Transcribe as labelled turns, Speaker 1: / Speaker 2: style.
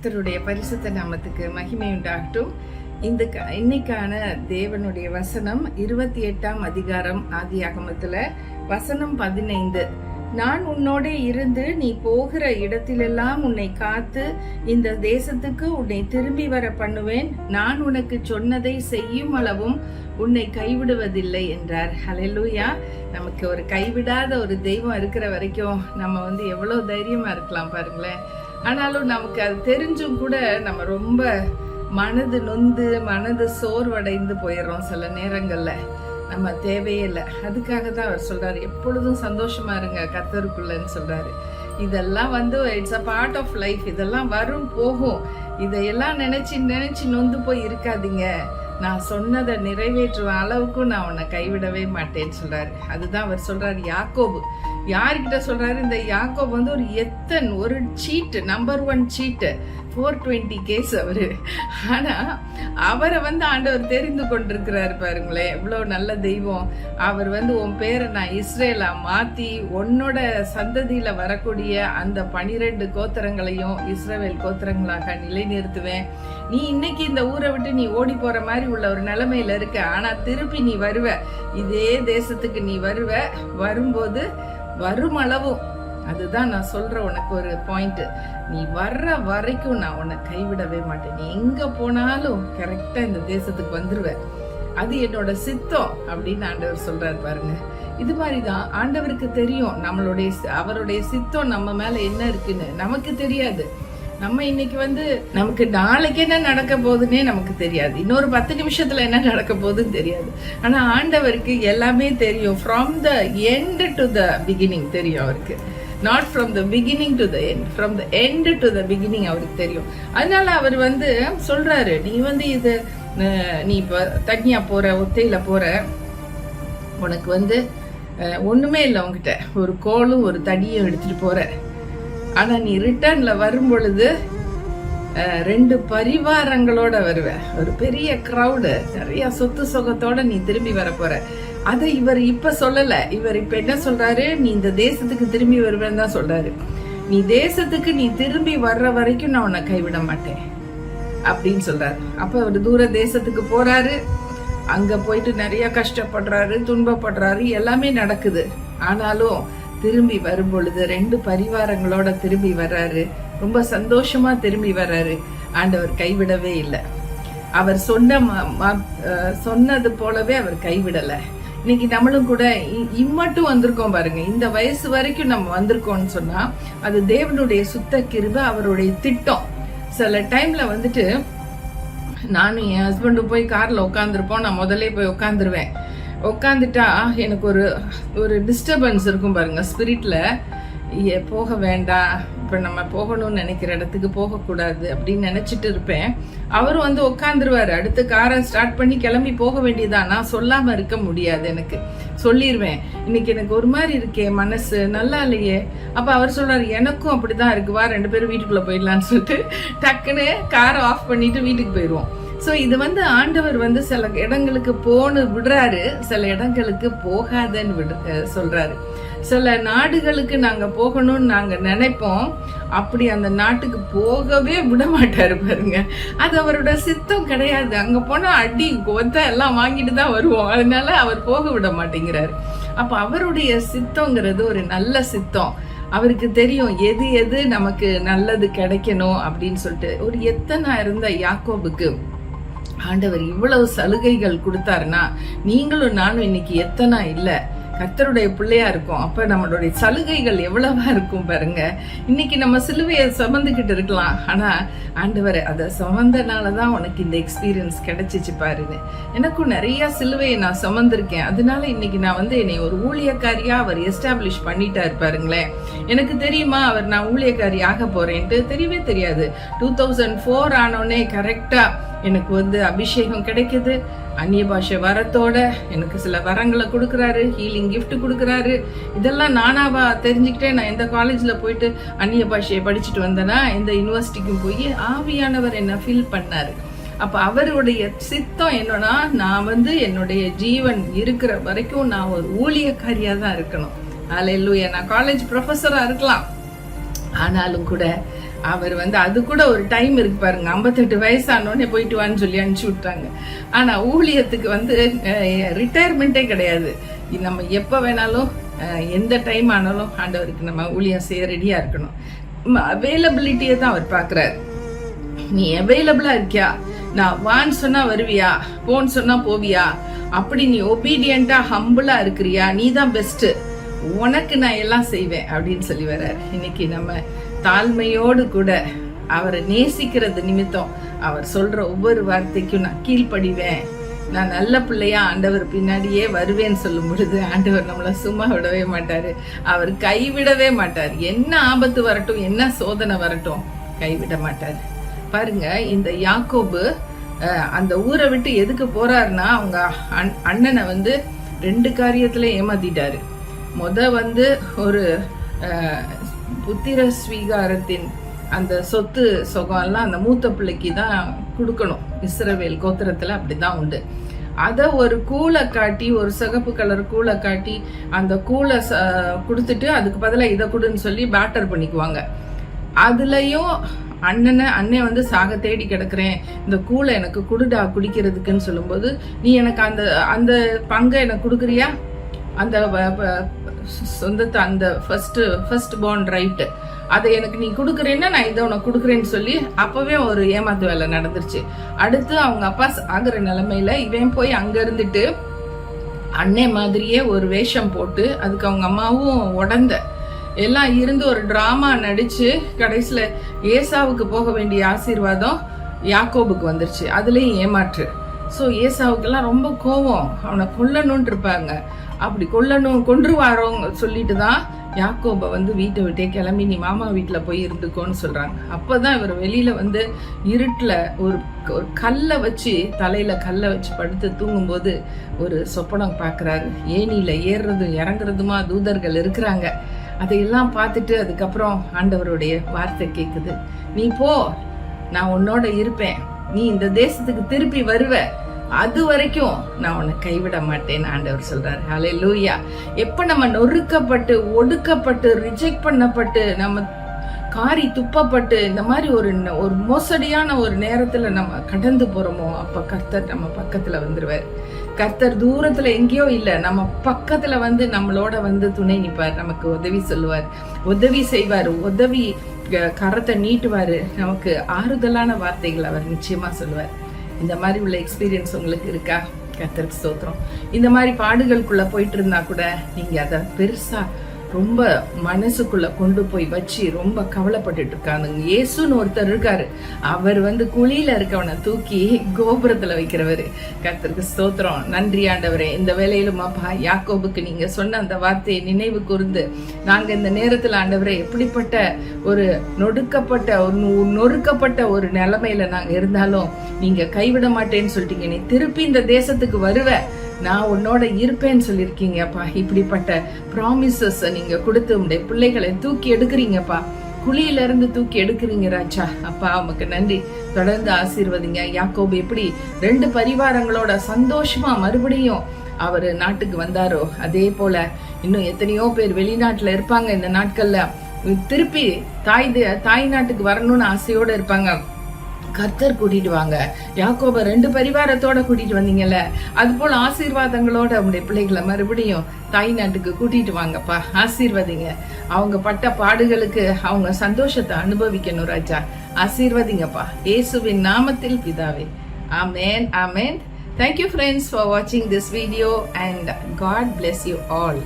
Speaker 1: கர்த்தருடைய பரிசுத்த நாமத்துக்கு மகிமை உண்டாகட்டும். இன்னைக்கான தேவனுடைய வசனம் 28ஆம் அதிகாரம் ஆதியாகமத்துல வசனம் 15. நான் உன்னோட இருந்து நீ போகிற இடத்திலெல்லாம் உன்னை காத்து இந்த தேசத்துக்கு உன்னை திரும்பி வர பண்ணுவேன். நான் உனக்கு சொன்னதை செய்யும் அளவும் உன்னை கைவிடுவதில்லை என்றார். ஹல்லேலூயா. நமக்கு ஒரு கைவிடாத ஒரு தெய்வம் இருக்கிற வரைக்கும் நம்ம எவ்வளவு தைரியமா இருக்கலாம் பாருங்களேன். ஆனாலும் நமக்கு அது தெரிஞ்சும் கூட நம்ம ரொம்ப மனது நொந்து மனது சோர்வடைந்து போயிடுறோம் சில நேரங்கள்ல. நம்ம தேவையே இல்லை. அதுக்காக தான் அவர் சொல்றாரு, எப்பொழுதும் சந்தோஷமா இருங்க கர்த்தருக்குள்ளன்னு சொல்றாரு. இதெல்லாம் it's a part of life. இதெல்லாம் வரும் போகும். இதையெல்லாம் நினைச்சு நொந்து போய் இருக்காதீங்க. நான் சொன்னதை நிறைவேற்றுவ அளவுக்கும் நான் உன்னை கைவிடவே மாட்டேன்னு சொல்றாரு. அதுதான் அவர் சொல்றாரு. யாக்கோபு யார்கிட்ட சொல்றாரு? இந்த யாக்கோபு ஒரு சீட்டு, நம்பர் 1 சீட்டு, 420 கேஸ் அவரு. ஆனா அவரை ஆண்டவர் தெரிந்து கொண்டிருக்கிறாரு பாருங்களேன். எவ்வளவு நல்ல தெய்வம். அவர் உன் பேரை நான் இஸ்ரேலா மாத்தி உன்னோட சந்ததியில வரக்கூடிய அந்த 12 கோத்திரங்களையும் இஸ்ரவேல் கோத்திரங்களாக நிலைநிறுத்துவேன். நீ இன்னைக்கு இந்த ஊரை விட்டு நீ ஓடி போற மாதிரி உள்ள ஒரு நிலைமையில இருக்க. ஆனா திருப்பி நீ வருவ, இதே தேசத்துக்கு நீ வருவ. வரும்போது வருமளவும், அதுதான் நான் சொல்ற உனக்கு ஒரு பாயிண்ட், நீ வர்ற வரைக்கும் நான் உன்னை கைவிடவே மாட்டேன். நீ எங்க போனாலும் கரெக்டா இந்த தேசத்துக்கு வந்துருவ. அது என்னோட சித்தம் அப்படின்னு ஆண்டவர் சொல்றாரு பாருங்க. இது மாதிரிதான் ஆண்டவருக்கு தெரியும் அவருடைய சித்தம் நம்ம மேல என்ன இருக்குன்னு. நமக்கு தெரியாது. நம்ம இன்னைக்கு நமக்கு நாளைக்கு என்ன நடக்க போகுதுன்னே நமக்கு தெரியாது. இன்னொரு 10 நிமிஷத்துல என்ன நடக்க போகுதுன்னு தெரியாது. ஆனா ஆண்டவருக்கு எல்லாமே தெரியும். From the end to the beginning தெரியும் அவருக்கு. Not from the beginning to the end, from the end to the beginning அவருக்கு தெரியும். அதனால அவர் சொல்றாரு, நீ இது நீ இப்ப தனியா போற, ஒத்தையில போற, உனக்கு ஒண்ணுமே இல்லை உங்ககிட்ட, ஒரு கோலும் ஒரு தடியும் எடுத்துட்டு போற. ஆனா நீ ரிட்டர்ன்ல வரும் பொழுது 2 பரிவாரங்களோட வருவ. ஒரு பெரிய கிரௌடு, நிறைய சொத்து சொகத்தோட நீ திரும்பி வர போற. அதை இவர் இப்ப சொல்லல. இவர் இப்ப என்ன சொல்றாரு? நீ இந்த தேசத்துக்கு திரும்பி வருவேன்னு தான் சொல்றாரு. நீ தேசத்துக்கு நீ திரும்பி வர்ற வரைக்கும் நான் உன்னை கைவிட மாட்டேன் அப்படின்னு சொல்றாரு. அப்ப அவர் தூர தேசத்துக்கு போறாரு. அங்க போயிட்டு நிறைய கஷ்டப்படுறாரு, துன்பப்படுறாரு, எல்லாமே நடக்குது. ஆனாலும் திரும்பி வரும் பொழுது 2 பரிவாரங்களோட திரும்பி வர்றாரு. ரொம்ப சந்தோஷமா திரும்பி வர்றாரு. ஆண்டவர் கைவிடவே இல்லை. அவர் சொன்னது போலவே அவர் கைவிடல. இன்னைக்கு நம்மளும் கூட இம்மட்டும் வந்திருக்கோம் பாருங்க. இந்த வயசு வரைக்கும் நம்ம வந்திருக்கோம்னு சொன்னா அது தேவனுடைய சுத்த கிருபை, அவருடைய திட்டம். சில டைம்ல நானும் என் ஹஸ்பண்டும் போய் கார்ல உட்காந்துருப்போம். நான் முதல்ல போய் உட்காந்துருவேன். உட்காந்துட்டா எனக்கு ஒரு டிஸ்டர்பன்ஸ் இருக்கும் பாருங்க ஸ்பிரிட்ல. போக வேண்டாம், இப்ப நம்ம போகணும்னு நினைக்கிற இடத்துக்கு போகக்கூடாது அப்படின்னு நினைச்சிட்டு இருப்பேன். அவரும் உட்காந்துருவாரு. அடுத்து காரை ஸ்டார்ட் பண்ணி கிளம்பி போக வேண்டியதான். நான் சொல்லாம இருக்க முடியாது. எனக்கு சொல்லிடுவேன், இன்னைக்கு எனக்கு ஒரு மாதிரி இருக்கே, மனசு நல்லா இல்லையே. அப்ப அவர் சொல்றாரு, எனக்கும் அப்படிதான் இருக்கு, வா 2 பேரும் வீட்டுக்குள்ள போயிடலான்னு சொல்லிட்டு டக்குன்னு காரை ஆஃப் பண்ணிட்டு வீட்டுக்கு போயிடுவோம். சோ இது ஆண்டவர் சில இடங்களுக்கு போன்னு விடுறாரு, சில இடங்களுக்கு போகாதன்னு சொல்றாரு. சில நாடுகளுக்கு நாங்க போகணும்னு நாங்க நினைப்போம். அப்படி அந்த நாட்டுக்கு போகவே விட மாட்டாரு பாருங்க. அது அவரோட சித்தம் கிடையாது. அங்க போனா அடி கொத்த எல்லாம் வாங்கிட்டு தான் வருவோம். அதனால அவர் போக விட மாட்டேங்கிறாரு. அப்ப அவருடைய சித்தங்கிறது ஒரு நல்ல சித்தம். அவருக்கு தெரியும் எது எது நமக்கு நல்லது கிடைக்கணும் அப்படின்னு சொல்லிட்டு. ஒரு எத்தனை இருந்த யாக்கோபுக்கு ஆண்டவர் இவ்வளவு சலுகைகள் கொடுத்தாருன்னா, நீங்களும் நானும் இன்னைக்கு எத்தனை இல்ல கர்த்தருடைய பிள்ளையா இருக்கும். அப்ப நம்மளுடைய சலுகைகள் எவ்வளவா இருக்கும் பாருங்க. இன்னைக்கு நம்ம சிலுவையை சுமந்துகிட்டு இருக்கலாம். ஆனா ஆண்டவர் அதை சுமந்தனாலதான் உனக்கு இந்த எக்ஸ்பீரியன்ஸ் கிடைச்சிச்சு பாருங்க. எனக்கும் நிறைய சிலுவையை நான் சுமந்திருக்கேன். அதனால இன்னைக்கு நான் என்னை ஒரு ஊழியக்காரியா அவர் எஸ்டாப்ளிஷ் பண்ணிட்டாரு பாருங்களேன். எனக்கு தெரியுமா நான் ஊழியக்காரி ஆக போறேன்ட்டு? தெரியவே தெரியாது. 2004 ஆனோடனே கரெக்டா எனக்கு அபிஷேகம் கிடைக்குது. அந்நிய பாஷை வரத்தோட எனக்கு சில வரங்களை கொடுக்குறாரு, ஹீலிங் கிஃப்ட் கொடுக்குறாரு. இதெல்லாம் நானாவா தெரிஞ்சுக்கிட்டேன்? நான் எந்த காலேஜ்ல போயிட்டு அந்நிய பாஷையை படிச்சுட்டு வந்தேன்னா, எந்த யூனிவர்சிட்டிக்கும் போய் ஆவியானவர் என்ன ஃபீல் பண்ணாரு. அப்ப அவருடைய சித்தம் என்னன்னா, நான் என்னுடைய ஜீவன் இருக்கிற வரைக்கும் நான் ஒரு ஊழியக்காரியா தான் இருக்கணும். அல்லேலூயா. நான் காலேஜ் ப்ரொஃபஸரா இருக்கலாம், ஆனாலும் கூட அவர் வந்து அது கூட ஒரு டைம் இருக்கு பாருங்க, 58 வயசானோடனே போயிட்டு வான்னு சொல்லி அனுப்பிச்சு விட்டாங்க. ஆனா ஊழியத்துக்கு வந்து ரிட்டையர்மெண்ட்டே கிடையாது. நம்ம எப்ப வேணாலும் எந்த டைம் ஆனாலும் ஆண்டவருக்கு நம்ம ஊழியம் செய்ய ரெடியா இருக்கணும். அவைலபிலிட்டியை தான் அவர் பாக்குறாரு. நீ அவைலபிளா இருக்கியா, நான் வான்னு சொன்னா வருவியா, போன்னு சொன்னா போவியா, அப்படி நீ ஒபீடியண்டா ஹம்பிளா இருக்கிறியா, நீ தான் பெஸ்ட், உனக்கு நான் எல்லாம் செய்வேன் அப்படின்னு சொல்லி வர்றாரு. இன்னைக்கு நம்ம தாழ்மையோடு கூட அவரை நேசிக்கிறது நிமித்தம் அவர் சொல்ற ஒவ்வொரு வார்த்தைக்கும் நான் கீழ்ப்படிவேன், நான் நல்ல பிள்ளையா ஆண்டவர் பின்னாடியே வருவேன்னு சொல்லும் பொழுது ஆண்டவர் நம்மளை சும்மா விடவே மாட்டாரு, அவர் கைவிடவே மாட்டார். என்ன ஆபத்து வரட்டும், என்ன சோதனை வரட்டும், கைவிட மாட்டார். பாருங்க, இந்த யாக்கோபு அந்த ஊரை விட்டு எதுக்கு போறாருன்னா, அவங்க அண்ணனை வந்து 2 காரியத்துல ஏமாத்திட்டாரு. வந்து ஒரு புத்திர ஸ்வீகாரத்தின் அந்த சொத்து சொகம்லாம் அந்த மூத்த பிள்ளைக்கு தான் கொடுக்கணும். இஸ்ரவேல் கோத்திரத்துல அப்படிதான் உண்டு. அத ஒரு கூளை காட்டி, ஒரு சிகப்பு கலர் கூளை காட்டி அந்த கூளை கொடுத்துட்டு அதுக்கு பதிலாக இதை கொடுன்னு சொல்லி பேட்டர் பண்ணிக்குவாங்க. அதுலயும் அண்ணன் வந்து சாக தேடி கிடக்குறேன், இந்த கூளை எனக்கு குடுடா குடிக்கிறதுக்குன்னு சொல்லும்போது, நீ எனக்கு அந்த அந்த பங்கை எனக்கு கொடுக்குறியா, அந்த சொந்தத்தை, அந்த ஃபர்ஸ்ட் பார்ன் ரைட்டு, அதை எனக்கு நீ கொடுக்குறேன்னா நான் இதை உனக்கு கொடுக்குறேன்னு சொல்லி அப்பவே ஒரு ஏமாத்து வேலை நடந்துருச்சு. அடுத்து அவங்க அப்பா ஆகுற நிலைமையில இவன் போய் அங்க இருந்துட்டு அண்ணே மாதிரியே ஒரு வேஷம் போட்டு, அதுக்கு அவங்க அம்மாவும் உடந்த எல்லாம் இருந்து ஒரு டிராமா நடிச்சு கடைசியில ஏசாவுக்கு போக வேண்டிய ஆசீர்வாதம் யாக்கோபுக்கு வந்துருச்சு. அதுலயும் ஏமாற்று. ஸோ ஏசாவுக்கெல்லாம் ரொம்ப கோவம், அவனை கொல்லணும்னு இருப்பாங்க. அப்படி கொன்றுவாரோங்க சொல்லிட்டு தான் யாக்கோபை வந்து வீட்டை விட்டே கிளம்பி நீ மாமா வீட்டில் போய் இருந்துக்கோன்னு சொல்றாங்க. அப்பதான் இவர் வெளியில வந்து இருட்டில் ஒரு கல்லை வச்சு, தலையில கல்லை வச்சு படுத்து தூங்கும்போது ஒரு சொப்பனம் பார்க்குறாரு. ஏனியில ஏறுறதும் இறங்குறதுமா தூதர்கள் இருக்கிறாங்க. அதையெல்லாம் பார்த்துட்டு அதுக்கப்புறம் ஆண்டவருடைய வார்த்தை கேட்குது, நீ போ, நான் உன்னோட இருப்பேன், நீ இந்த தேசத்துக்கு திருப்பி வருவ, அது வரைக்கும் நான் உன்னை கைவிட மாட்டேன்னு ஆண்டவர் சொல்றாரு. ஹல்லேலூயா. எப்ப நம்ம நொறுக்கப்பட்டு, ஒடுக்கப்பட்டு, ரிஜெக்ட் பண்ணப்பட்டு, நம்ம காரி துப்பப்பட்டு இந்த மாதிரி ஒரு மோசடியான ஒரு நேரத்துல நம்ம கடந்து போறோமோ, அப்ப கர்த்தர் நம்ம பக்கத்துல வந்துருவார். கர்த்தர் தூரத்துல எங்கேயோ இல்ல, நம்ம பக்கத்துல வந்து நம்மளோட வந்து துணை நிற்பார், நமக்கு உதவி சொல்லுவார், உதவி செய்வார், உதவி கரத்தை நீட்டுவாரு, நமக்கு ஆறுதலான வார்த்தைகள் அவர் நிச்சயமா சொல்லுவார். இந்த மாதிரி உள்ள எக்ஸ்பீரியன்ஸ் உங்களுக்கு இருக்கா? கர்த்தருக்கு ஸ்தோத்திரம். இந்த மாதிரி பாடுகளுக்குள்ள போயிட்டு இருந்தா கூட நீங்க அதை பெருசா ரொம்ப மனசுக்குள்ள கொண்டு போய் வச்சு ரொம்ப கவலைப்பட்டுட்டு இருக்காங்க. இயேசுன்னு ஒருத்தர் இருக்காரு, அவர் வந்து குழியில இருக்கவனை தூக்கி கோபுரத்துல வைக்கிறவரு. கர்த்தருக்கு ஸ்தோத்திரம். நன்றி ஆண்டவரே. இந்த வேலையிலும் அப்பா யாக்கோபுக்கு நீங்க சொன்ன அந்த வார்த்தையை நினைவு கூர்ந்து நாங்க இந்த நேரத்துல ஆண்டவரே எப்படிப்பட்ட ஒரு நொறுக்கப்பட்ட ஒரு நிலைமையில நாங்க இருந்தாலும் நீங்க கைவிட மாட்டேன்னு சொல்லிட்டீங்க, நீ திருப்பி இந்த தேசத்துக்கு வருவ, நான் உன்னோட இருப்பேன்னு சொல்லியிருக்கீங்கப்பா. இப்படிப்பட்ட ப்ராமிசஸ் நீங்க கொடுத்து உங்களுடைய பிள்ளைகளை தூக்கி எடுக்கிறீங்கப்பா, குழியில இருந்து தூக்கி எடுக்கிறீங்க ராஜா. அப்பா உமக்கு நன்றி. தொடர்ந்து ஆசீர்வதிங்க. யாக்கோபு எப்படி 2 பரிவாரங்களோட சந்தோஷமா மறுபடியும் அவரு நாட்டுக்கு வந்தாரோ, அதே போல இன்னும் எத்தனையோ பேர் வெளிநாட்டுல இருப்பாங்க. இந்த நாட்கள்ல திருப்பி தாய் நாட்டுக்கு வரணும்னு ஆசையோட இருப்பாங்க. கர்த்தர் கூட்டிட்டு வாங்க. யாக்கோபை 2 பரிவாரத்தோட கூட்டிட்டு வந்தீங்கல்ல, அது போல ஆசீர்வாதங்களோட உங்களுடைய பிள்ளைகளை மறுபடியும் தாய் நாட்டுக்கு கூட்டிட்டு வாங்கப்பா. ஆசீர்வதிங்க. அவங்க பட்ட பாடுகளுக்கு அவங்க சந்தோஷத்தை அனுபவிக்கணும் ராஜா. ஆசீர்வதிங்கப்பா. இயேசுவின் நாமத்தில் பிதாவே. ஆமென், ஆமென். Thank you friends for watching this video and God bless you all.